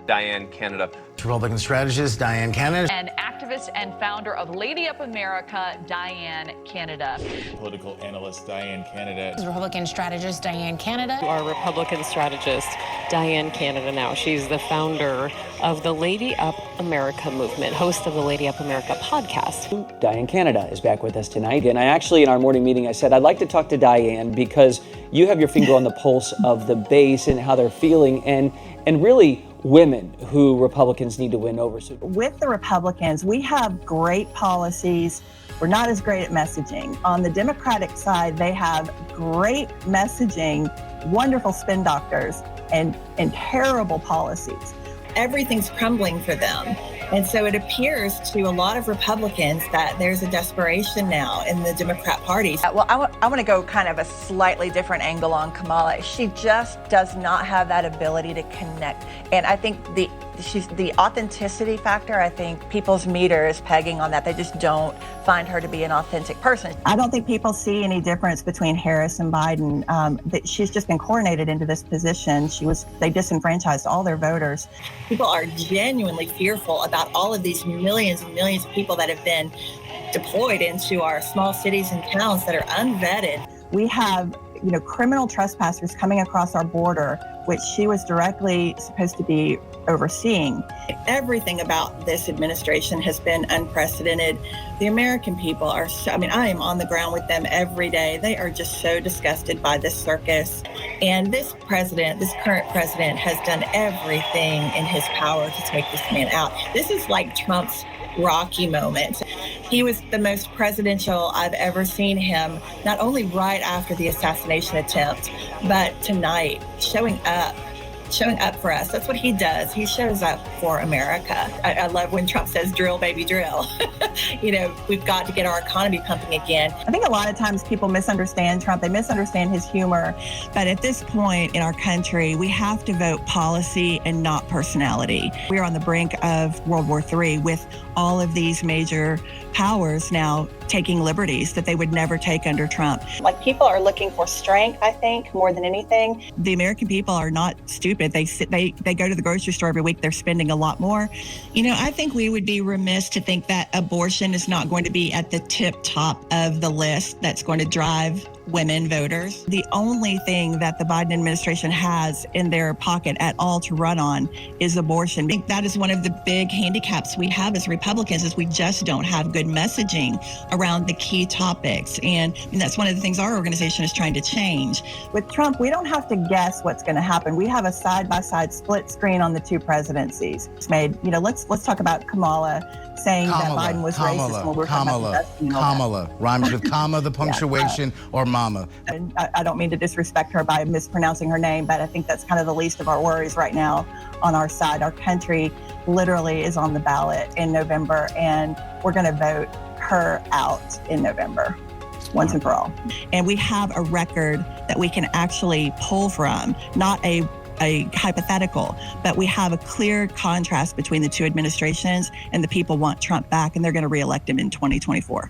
Diane Canada. Republican strategist Diane Canada. And activist and founder of Lady Up America, Diane Canada. Political analyst Diane Canada. Republican strategist Diane Canada. Our Republican strategist Diane Canada now. She's the founder of the Lady Up America movement, host of the Lady Up America podcast. Diane Canada is back with us tonight. And I actually, in our morning meeting, I said, I'd like to talk to Diane because you have your finger on the pulse of the base and how they're feeling and really women who Republicans need to win over. So with the Republicans, we have great policies. We're not as great at messaging. On the Democratic side, they have great messaging, wonderful spin doctors, and terrible policies. Everything's crumbling for them. And so it appears to a lot of Republicans that there's a desperation now in the Democrat Party. Well, I want to go kind of a slightly different angle on Kamala. She just does not have that ability to connect. And I think the authenticity factor, I think people's meter is pegging on that. They just don't find her to be an authentic person. I don't think people see any difference between Harris and Biden. She's just been coronated into this position. They disenfranchised all their voters. People are genuinely fearful about all of these millions and millions of people that have been deployed into our small cities and towns that are unvetted. We have, criminal trespassers coming across our border, which she was directly supposed to be overseeing. Everything about this administration has been unprecedented. The American people are I am on the ground with them every day. They are just so disgusted by this circus. And this current president has done everything in his power to take this man out. This is like Trump's Rocky moment. He was the most presidential I've ever seen him, not only right after the assassination attempt, but tonight, showing up for us. That's what he does. He shows up for America. I love when Trump says, drill, baby, drill. We've got to get our economy pumping again. I think a lot of times people misunderstand Trump. They misunderstand his humor. But at this point in our country, we have to vote policy and not personality. We are on the brink of World War III with all of these major powers now taking liberties that they would never take under Trump. People are looking for strength, I think, more than anything. The American people are not stupid. They go to the grocery store every week. They're spending a lot more. I think we would be remiss to think that abortion is not going to be at the tip top of the list that's going to drive women voters. The only thing that the Biden administration has in their pocket at all to run on is abortion. I think that is one of the big handicaps we have as Republicans is we just don't have good messaging around the key topics. And that's one of the things our organization is trying to change. With Trump, we don't have to guess what's going to happen. We have a side-by-side split screen on the two presidencies. It's made, let's talk about Kamala saying that Biden was racist when we're talking about Kamala rhymes with comma, the punctuation, or mama. And I don't mean to disrespect her by mispronouncing her name, but I think that's kind of the least of our worries right now on our side. Our country literally is on the ballot in November, and we're going to vote her out in November once and for all. And we have a record that we can actually pull from, not a hypothetical, but we have a clear contrast between the two administrations, and the people want Trump back, and they're going to reelect him in 2024.